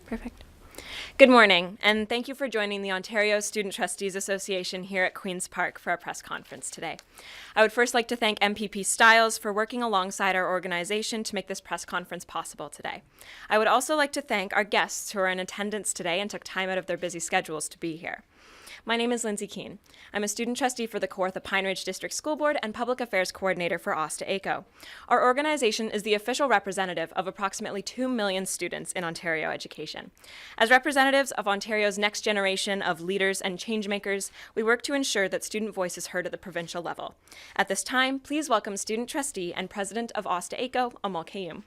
Perfect. Good morning, and thank you for joining the Ontario Student Trustees Association here at Queen's Park for our press conference today. I would first like to thank MPP Stiles for working alongside our organization to make this press conference possible today. I would also like to thank our guests who are in attendance today and took time out of their busy schedules to be here. My name is Lindsay Keene. I'm a student trustee for the Kawartha Pine Ridge District School Board and Public Affairs Coordinator for OSTA-AECO. Our organization is the official representative of approximately 2 million students in Ontario education. As representatives of Ontario's next generation of leaders and changemakers, we work to ensure that student voice is heard at the provincial level. At this time, please welcome student trustee and president of OSTA-AECO, Amal Kayoum.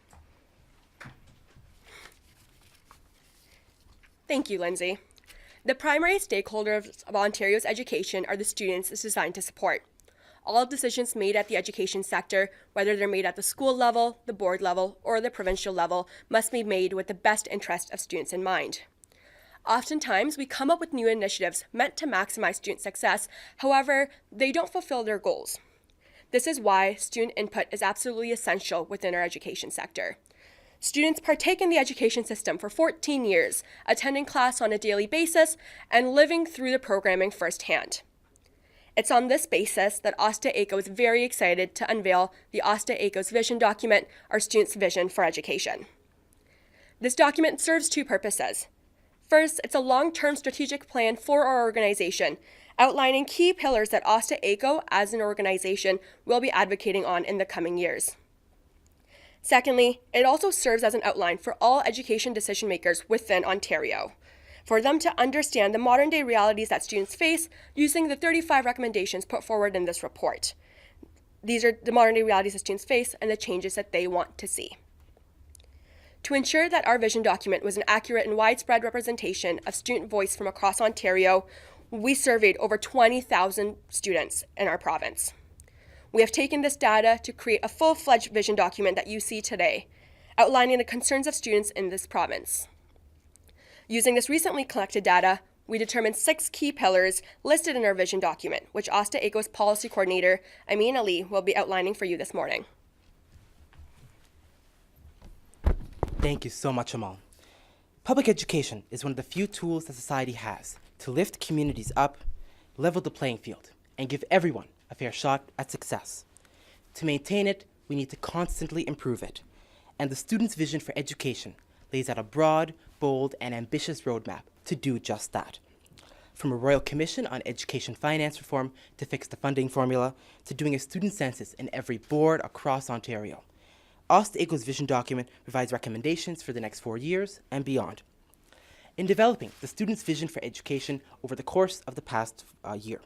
Thank you, Lindsay. The primary stakeholders of Ontario's education are the students it's designed to support. All decisions made at the education sector, whether they're made at the school level, the board level, or the provincial level, must be made with the best interest of students in mind. Oftentimes, we come up with new initiatives meant to maximize student success, however, they don't fulfill their goals. This is why student input is absolutely essential within our education sector. Students partake in the education system for 14 years, attending class on a daily basis and living through the programming firsthand. It's on this basis that OSTA-AECO is very excited to unveil the OSTA-AECO's vision document, our students' vision for education. This document serves two purposes. First, it's a long-term strategic plan for our organization, outlining key pillars that OSTA-AECO as an organization will be advocating on in the coming years. Secondly, it also serves as an outline for all education decision makers within Ontario, for them to understand the modern day realities that students face using the 35 recommendations put forward in this report. These are the modern day realities that students face and the changes that they want to see. To ensure that our vision document was an accurate and widespread representation of student voice from across Ontario, we surveyed over 20,000 students in our province. We have taken this data to create a full-fledged vision document that you see today, outlining the concerns of students in this province. Using this recently collected data, we determined 6 key pillars listed in our vision document, which OSTA-AECO's policy coordinator, Amin Ali, will be outlining for you this morning. Thank you so much, Amal. Public education is one of the few tools that society has to lift communities up, level the playing field, and give everyone a fair shot at success. To maintain it, we need to constantly improve it. And the student's vision for education lays out a broad, bold, and ambitious roadmap to do just that. From a Royal Commission on Education Finance Reform to fix the funding formula, to doing a student census in every board across Ontario, OSTA-AECO's vision document provides recommendations for the next 4 years and beyond. In developing the student's vision for education over the course of the past year,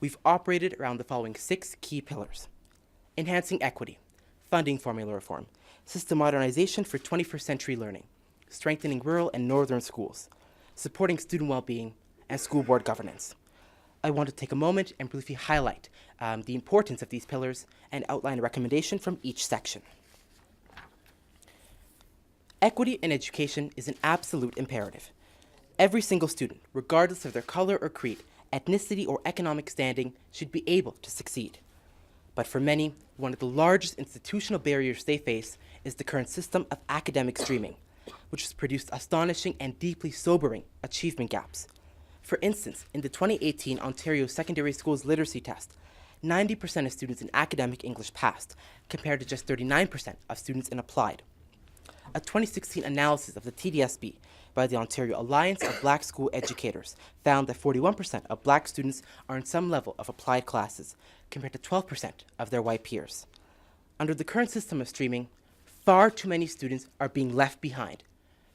we've operated around the following 6 key pillars: enhancing equity, funding formula reform, system modernization for 21st century learning, strengthening rural and northern schools, supporting student well-being, and school board governance. I want to take a moment and briefly highlight the importance of these pillars and outline a recommendation from each section. Equity in education is an absolute imperative. Every single student, regardless of their color or creed, ethnicity, or economic standing, should be able to succeed. But for many, one of the largest institutional barriers they face is the current system of academic streaming, which has produced astonishing and deeply sobering achievement gaps. For instance, in the 2018 Ontario Secondary Schools Literacy Test, 90% of students in academic English passed, compared to just 39% of students in applied. A 2016 analysis of the TDSB by the Ontario Alliance of Black School Educators found that 41% of Black students are in some level of applied classes, compared to 12% of their white peers. Under the current system of streaming, far too many students are being left behind.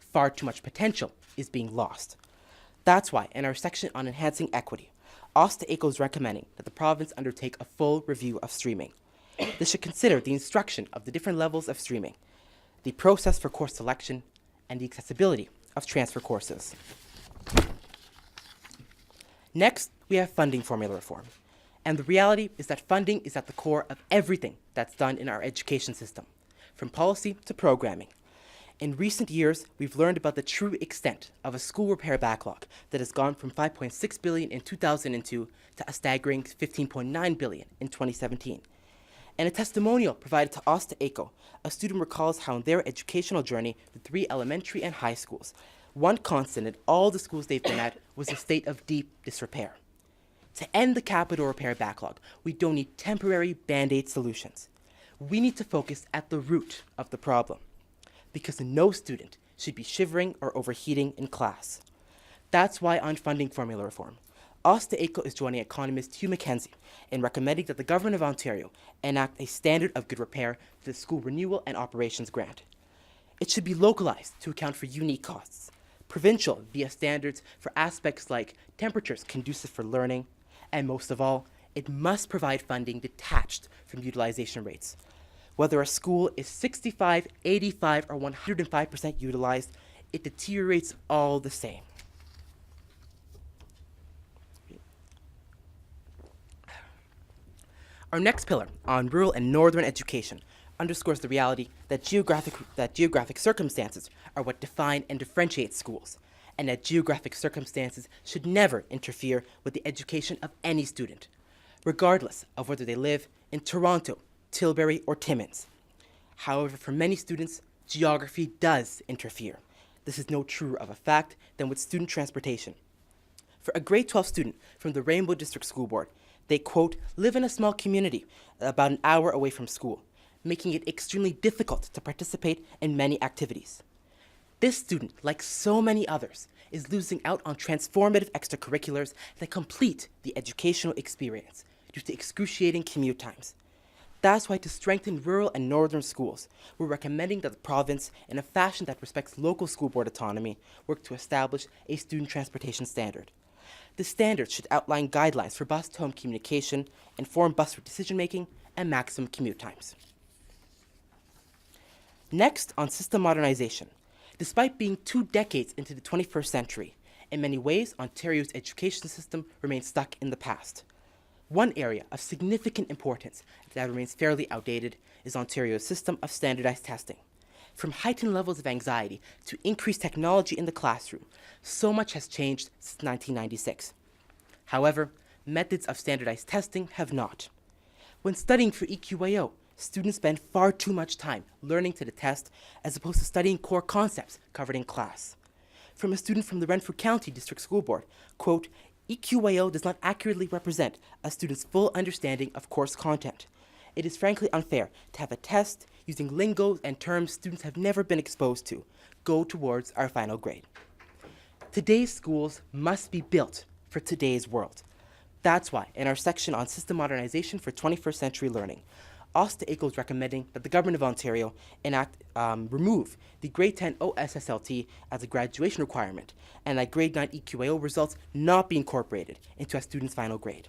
Far too much potential is being lost. That's why, in our section on enhancing equity, OSTA-AECO is recommending that the province undertake a full review of streaming. This should consider the instruction of the different levels of streaming, the process for course selection, and the accessibility of transfer courses. Next, we have funding formula reform. And the reality is that funding is at the core of everything that's done in our education system, from policy to programming. In recent years, we've learned about the true extent of a school repair backlog that has gone from $5.6 billion in 2002 to a staggering $15.9 billion in 2017. In a testimonial provided to OSTA-AECO, a student recalls how in their educational journey, the 3 elementary and high schools, One constant in all the schools they've been at was a state of deep disrepair. To end the capital repair backlog, we don't need temporary Band-Aid solutions. We need to focus at the root of the problem, because no student should be shivering or overheating in class. That's why on funding formula reform, OSTA-AECO is joining economist Hugh Mackenzie in recommending that the Government of Ontario enact a standard of good repair to the School Renewal and Operations Grant. It should be localized to account for unique costs, provincial via standards for aspects like temperatures conducive for learning, and most of all, it must provide funding detached from utilization rates. Whether a school is 65, 85, or 105% utilized, it deteriorates all the same. Our next pillar on rural and northern education underscores the reality that geographic circumstances are what define and differentiate schools, and that geographic circumstances should never interfere with the education of any student, regardless of whether they live in Toronto, Tilbury, or Timmins. However, for many students, geography does interfere. This is no truer of a fact than with student transportation. For a grade 12 student from the Rainbow District School Board, they, quote, live in a small community about an hour away from school, making it extremely difficult to participate in many activities. This student, like so many others, is losing out on transformative extracurriculars that complete the educational experience due to excruciating commute times. That's why, to strengthen rural and northern schools, we're recommending that the province, in a fashion that respects local school board autonomy, work to establish a student transportation standard. The standard should outline guidelines for bus-to-home communication, inform bus route decision-making, and maximum commute times. Next, on system modernization. Despite being 2 decades into the 21st century, in many ways, Ontario's education system remains stuck in the past. One area of significant importance that remains fairly outdated is Ontario's system of standardized testing. From heightened levels of anxiety to increased technology in the classroom, so much has changed since 1996. However, methods of standardized testing have not. When studying for EQAO, students spend far too much time learning to the test as opposed to studying core concepts covered in class. From a student from the Renfrew County District School Board, quote, EQAO does not accurately represent a student's full understanding of course content. It is frankly unfair to have a test using lingo and terms students have never been exposed to go towards our final grade. Today's schools must be built for today's world. That's why, in our section on system modernization for 21st century learning, OSTA-AECO is recommending that the Government of Ontario remove the grade 10 OSSLT as a graduation requirement, and that grade 9 EQAO results not be incorporated into a student's final grade.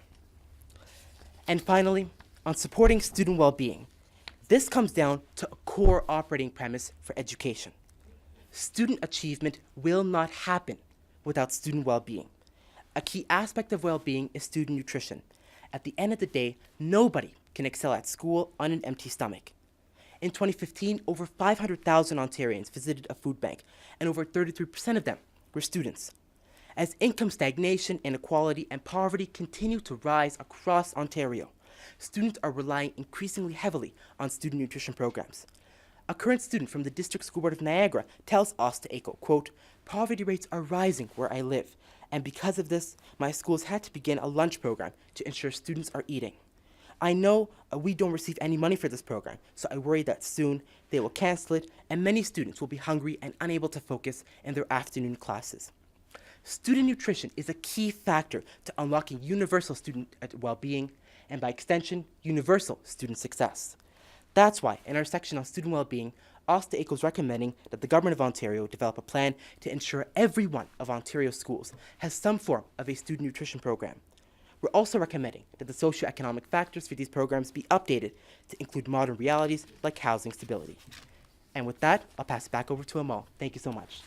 And finally, on supporting student well-being, this comes down to a core operating premise for education. Student achievement will not happen without student well-being. A key aspect of well-being is student nutrition. At the end of the day, nobody can excel at school on an empty stomach. In 2015, over 500,000 Ontarians visited a food bank, and over 33% of them were students. As income stagnation, inequality, and poverty continue to rise across Ontario, students are relying increasingly heavily on student nutrition programs. A current student from the District School Board of Niagara tells OSTA-AECO, quote, poverty rates are rising where I live, and because of this, my schools had to begin a lunch program to ensure students are eating. I know we don't receive any money for this program, so I worry that soon they will cancel it and many students will be hungry and unable to focus in their afternoon classes. Student nutrition is a key factor to unlocking universal student well-being and, by extension, universal student success. That's why, in our section on student well-being, OSTA-AECO is recommending that the Government of Ontario develop a plan to ensure every one of Ontario's schools has some form of a student nutrition program. We're also recommending that the socioeconomic factors for these programs be updated to include modern realities like housing stability. And with that, I'll pass it back over to Amal. Thank you so much.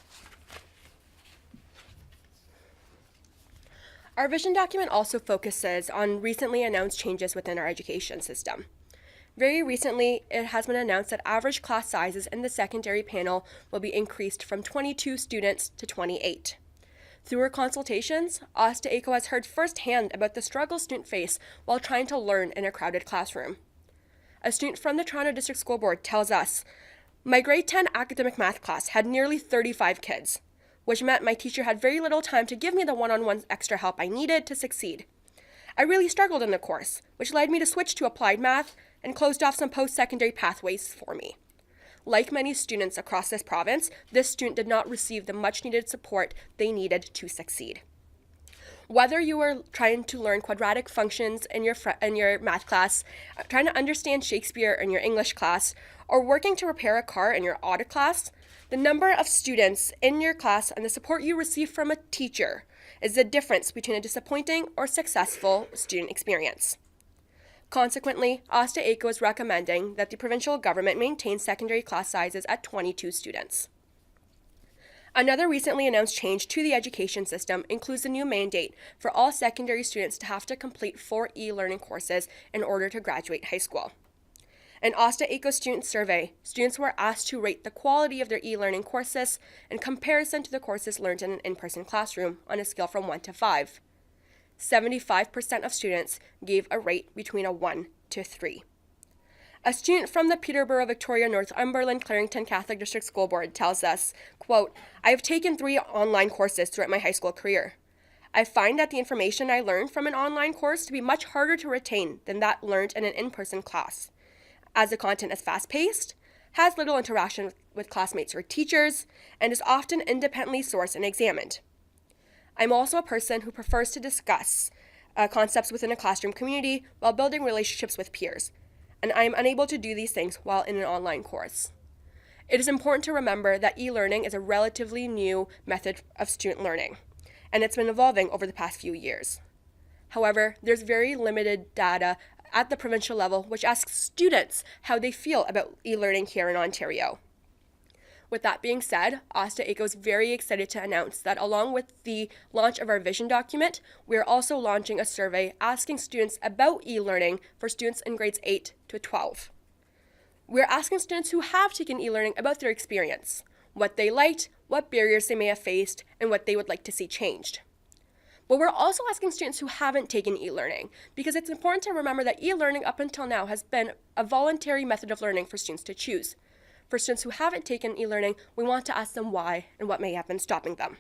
Our vision document also focuses on recently announced changes within our education system. Very recently, it has been announced that average class sizes in the secondary panel will be increased from 22 students to 28. Through our consultations, OSTA-AECO has heard firsthand about the struggles students face while trying to learn in a crowded classroom. A student from the Toronto District School Board tells us, my grade 10 academic math class had nearly 35 kids. which meant my teacher had very little time to give me the one-on-one extra help I needed to succeed. I really struggled in the course, which led me to switch to applied math and closed off some post-secondary pathways for me. Like many students across this province, this student did not receive the much-needed support they needed to succeed. Whether you were trying to learn quadratic functions in your math class, trying to understand Shakespeare in your English class, or working to repair a car in your audit class, the number of students in your class and the support you receive from a teacher is the difference between a disappointing or successful student experience. Consequently, OSTA-AECO is recommending that the provincial government maintain secondary class sizes at 22 students. Another recently announced change to the education system includes the new mandate for all secondary students to have to complete 4 e-learning courses in order to graduate high school. In OSTA-AECO student survey, students were asked to rate the quality of their e-learning courses in comparison to the courses learned in an in-person classroom on a scale from 1 to 5. 75% of students gave a rate between a 1 to 3. A student from the Peterborough, Victoria, Northumberland, Clarington Catholic District School Board tells us, quote, "I have taken 3 online courses throughout my high school career. I find that the information I learned from an online course to be much harder to retain than that learned in an in-person class, as the content is fast-paced, has little interaction with classmates or teachers, and is often independently sourced and examined. I'm also a person who prefers to discuss concepts within a classroom community while building relationships with peers, and I am unable to do these things while in an online course." It is important to remember that e-learning is a relatively new method of student learning, and it's been evolving over the past few years. However, there's very limited data at the provincial level which asks students how they feel about e-learning here in Ontario. With that being said, OSTA-AECO is very excited to announce that along with the launch of our vision document, we are also launching a survey asking students about e-learning for students in grades 8 to 12. We're asking students who have taken e-learning about their experience, what they liked, what barriers they may have faced, and what they would like to see changed. But we're also asking students who haven't taken e-learning, because it's important to remember that e-learning up until now has been a voluntary method of learning for students to choose. For students who haven't taken e-learning, we want to ask them why and what may have been stopping them.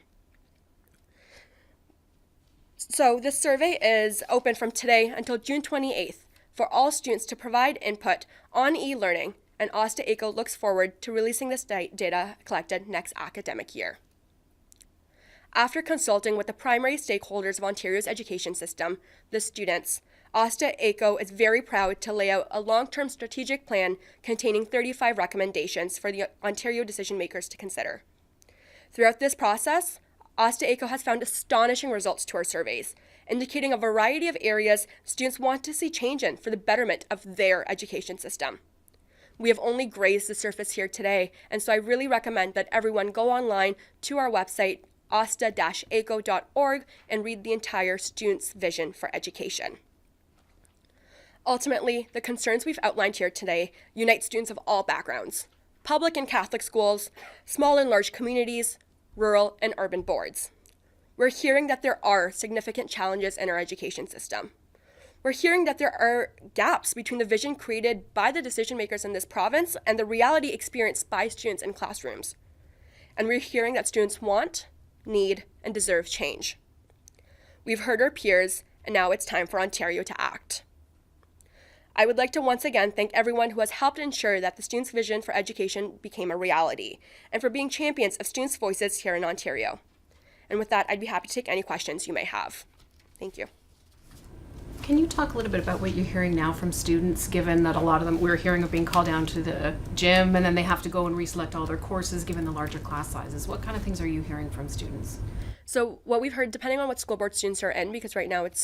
So this survey is open from today until June 28th for all students to provide input on e-learning, and OSTA-AECO looks forward to releasing this data collected next academic year. After consulting with the primary stakeholders of Ontario's education system, the students, OSTA-AECO is very proud to lay out a long-term strategic plan containing 35 recommendations for the Ontario decision makers to consider. Throughout this process, OSTA-AECO has found astonishing results to our surveys, indicating a variety of areas students want to see change in for the betterment of their education system. We have only grazed the surface here today, and so I really recommend that everyone go online to our website, osta-aeco.org, and read the entire Students' Vision for Education. Ultimately, the concerns we've outlined here today unite students of all backgrounds: public and Catholic schools, small and large communities, rural and urban boards. We're hearing that there are significant challenges in our education system. We're hearing that there are gaps between the vision created by the decision makers in this province and the reality experienced by students in classrooms. And we're hearing that students want, need, and deserve change. We've heard our peers, and now it's time for Ontario to act. I would like to once again thank everyone who has helped ensure that the Students' Vision for Education became a reality, and for being champions of students' voices here in Ontario. And with that, I'd be happy to take any questions you may have. Thank you. Can you talk a little bit about what you're hearing now from students, given that a lot of them, we're hearing of being called down to the gym and then they have to go and reselect all their courses given the larger class sizes? What kind of things are you hearing from students? So what we've heard, depending on what school board students are in, because right now it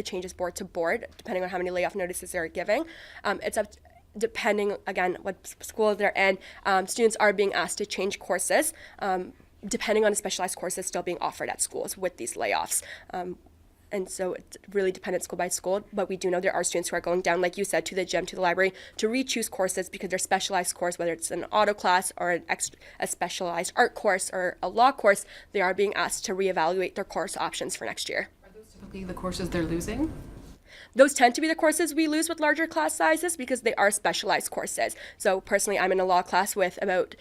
changes board to board, depending on how many layoff notices they're giving, it's up depending, again, what school they're in, students are being asked to change courses, depending on the specialized courses still being offered at schools with these layoffs. And so it's really dependent school by school, but we do know there are students who are going down, like you said, to the gym, to the library, to re-choose courses because their specialized course, whether it's an auto class or a specialized art course or a law course, they are being asked to reevaluate their course options for next year. Are those typically the courses they're losing? Those tend to be the courses we lose with larger class sizes because they are specialized courses. So personally, I'm in a law class with about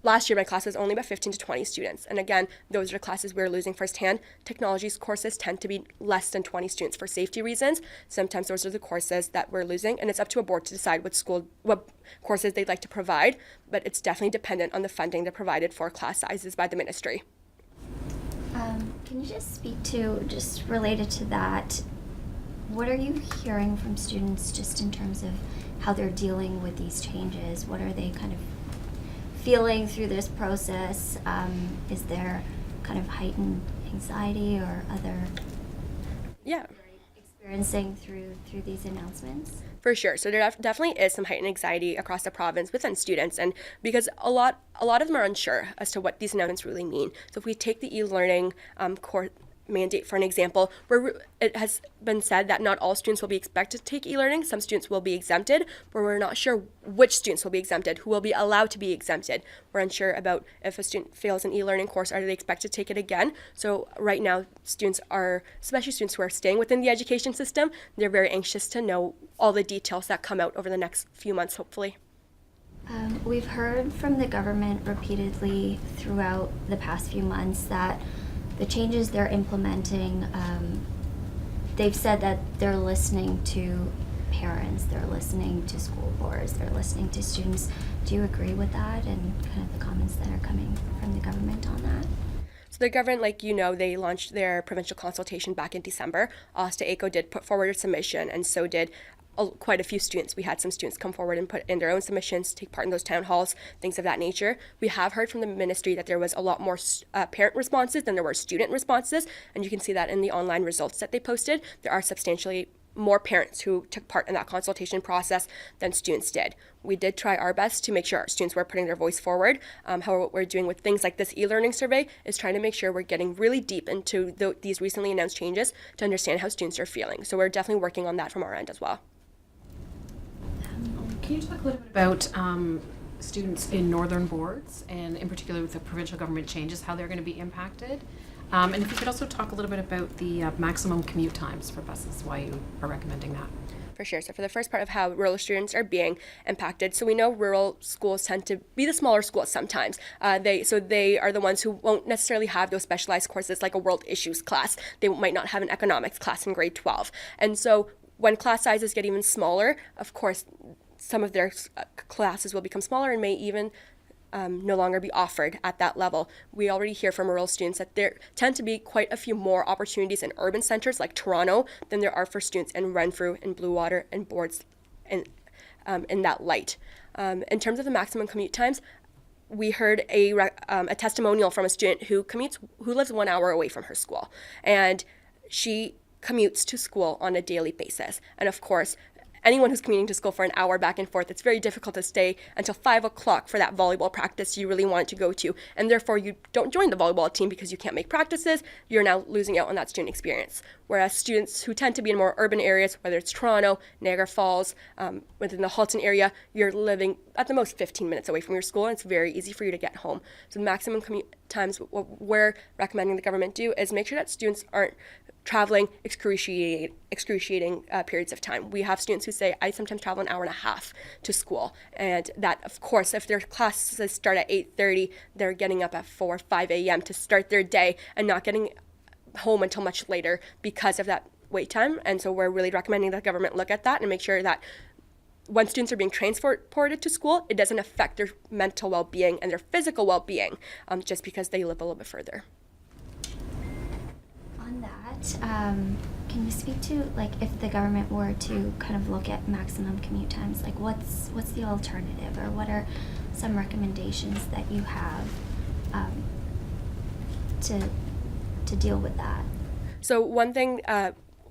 last year my class was only about 15 to 20 students. And again, those are classes we were losing firsthand. Technologies courses tend to be less than 20 students for safety reasons. Sometimes those are the courses that we're losing, and it's up to a board to decide what courses they'd like to provide, but it's definitely dependent on the funding that's provided for class sizes by the ministry. Can you just speak to, just related to that, what are you hearing from students just in terms of how they're dealing with these changes? What are they kind of feeling through this process? Is there kind of heightened anxiety or other experiencing through these announcements? For sure. So there definitely is some heightened anxiety across the province within students, and because a lot of them are unsure as to what these announcements really mean. So if we take the e-learning course mandate for an example, where it has been said that not all students will be expected to take e-learning. Some students will be exempted, but we're not sure which students will be exempted, who will be allowed to be exempted. We're unsure about if a student fails an e-learning course, are they expected to take it again? So right now, students are, especially students who are staying within the education system, they're very anxious to know all the details that come out over the next few months, hopefully. We've heard from the government repeatedly throughout the past few months that the changes they're implementing, they've said that they're listening to parents, they're listening to school boards, they're listening to students. Do you agree with that and kind of the comments that are coming from the government on that? So the government, like you know, they launched their provincial consultation back in December. OSTA-AECO did put forward a submission, and so did quite a few students. We had some students come forward and put in their own submissions, take part in those town halls, things of that nature. We have heard from the ministry that there was a lot more parent responses than there were student responses, and you can see that in the online results that they posted. There are substantially more parents who took part in that consultation process than students did. We did try our best to make sure our students were putting their voice forward. However, what we're doing with things like this e-learning survey is trying to make sure we're getting really deep into these recently announced changes to understand how students are feeling. So we're definitely working on that from our end as well. Can you talk a little bit about students in northern boards, and in particular with the provincial government changes, how they're going to be impacted? And if you could also talk a little bit about the maximum commute times for buses, why you are recommending that. For sure. So for the first part of how rural students are being impacted, so we know rural schools tend to be the smaller schools sometimes. They are the ones who won't necessarily have those specialized courses like a world issues class. They might not have an economics class in grade 12. And so when class sizes get even smaller, of course, some of their classes will become smaller and may even no longer be offered at that level. We already hear from rural students that there tend to be quite a few more opportunities in urban centers like Toronto than there are for students in Renfrew and Bluewater and boards in that light. In terms of the maximum commute times, we heard a testimonial from a student who lives 1 hour away from her school, and she commutes to school on a daily basis. And of course, anyone who's commuting to school for an hour back and forth, it's very difficult to stay until 5 o'clock for that volleyball practice you really wanted to go to. And therefore, you don't join the volleyball team because you can't make practices. You're now losing out on that student experience. Whereas students who tend to be in more urban areas, whether it's Toronto, Niagara Falls, within the Halton area, you're living at the most 15 minutes away from your school, and it's very easy for you to get home. So the maximum commute times, what we're recommending the government do is make sure that students aren't traveling excruciating periods of time. We have students who say, I sometimes travel an hour and a half to school. And that, of course, if their classes start at 8:30, they're getting up at 4 or 5 a.m. to start their day and not getting home until much later because of that wait time. And so we're really recommending that the government look at that and make sure that when students are being transported to school, it doesn't affect their mental well-being and their physical well-being just because they live a little bit further. On that, can you speak to, like, if the government were to kind of look at maximum commute times, like what's the alternative, or what are some recommendations that you have to deal with that? So one thing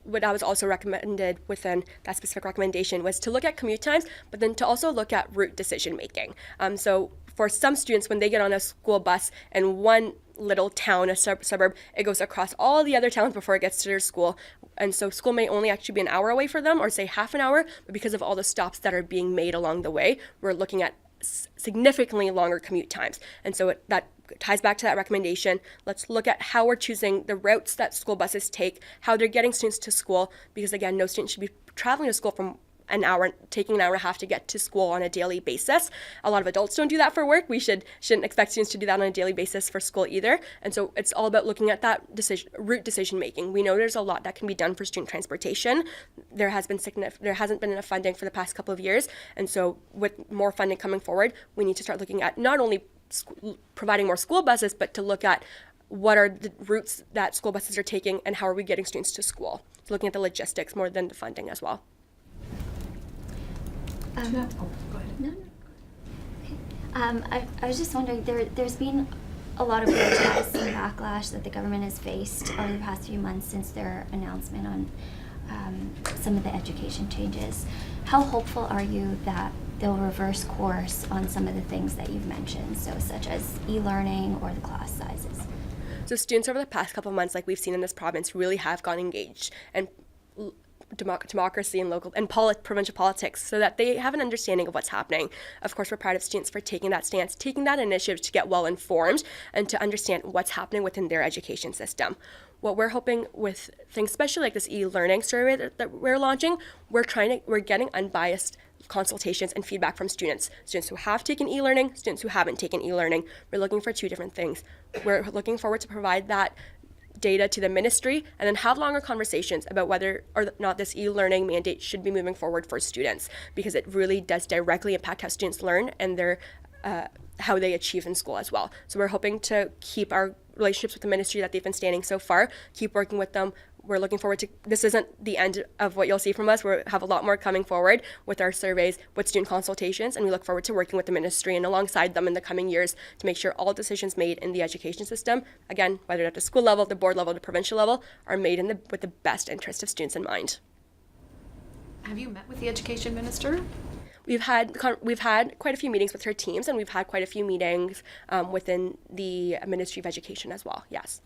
what I was also recommended within that specific recommendation was to look at commute times, but then to also look at route decision making. So for some students, when they get on a school bus in one little town, a suburb, it goes across all the other towns before it gets to their school. And so school may only actually be an hour away for them, or say half an hour, but because of all the stops that are being made along the way, we're looking at significantly longer commute times. And so that ties back to that recommendation. Let's look at how we're choosing the routes that school buses take, how they're getting students to school, because again, no student should be traveling to school from taking an hour and a half to get to school on a daily basis. A lot of adults don't do that for work. We shouldn't expect students to do that on a daily basis for school either. And so it's all about looking at that route decision making. We know there's a lot that can be done for student transportation. There hasn't been enough funding for the past couple of years, and so with more funding coming forward, we need to start looking at not only providing more school buses, but to look at what are the routes that school buses are taking and how are we getting students to school. So looking at the logistics more than the funding as well. Go ahead. No, no. Okay. I was just wondering, there's been a lot of protests and backlash that the government has faced over the past few months since their announcement on some of the education changes. How hopeful are you that they'll reverse course on some of the things that you've mentioned, so such as e-learning or the class sizes? So students over the past couple of months, like we've seen in this province, really have gotten engaged and democracy and local and provincial politics, so that they have an understanding of what's happening. Of course, we're proud of students for taking that stance, taking that initiative to get well informed and to understand what's happening within their education system. What we're hoping with things, especially like this e-learning survey that we're launching, we're getting unbiased consultations and feedback from students who have taken e-learning, students who haven't taken e-learning. We're looking for two different things. We're looking forward to provide that data to the ministry and then have longer conversations about whether or not this e-learning mandate should be moving forward for students, because it really does directly impact how students learn and their how they achieve in school as well. So we're hoping to keep our relationships with the ministry that they've been standing so far, keep working with them. We're looking forward to, this isn't the end of what you'll see from us. We have a lot more coming forward with our surveys, with student consultations, and we look forward to working with the ministry and alongside them in the coming years to make sure all decisions made in the education system, again, whether at the school level, the board level, the provincial level, are made with the best interest of students in mind. Have you met with the education minister? We've had quite a few meetings with her teams, and we've had quite a few meetings within the Ministry of Education as well, yes.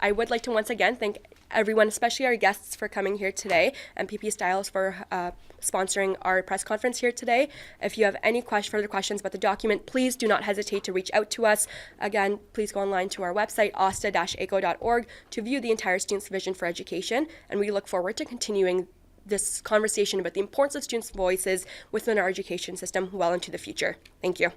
I would like to once again thank everyone, especially our guests, for coming here today, and MPP Styles for sponsoring our press conference here today. If you have any further questions about the document, please do not hesitate to reach out to us. Again, please go online to our website, OSTA-AECO.org, to view the entire Students' Vision for Education, and we look forward to continuing this conversation about the importance of students' voices within our education system well into the future. Thank you.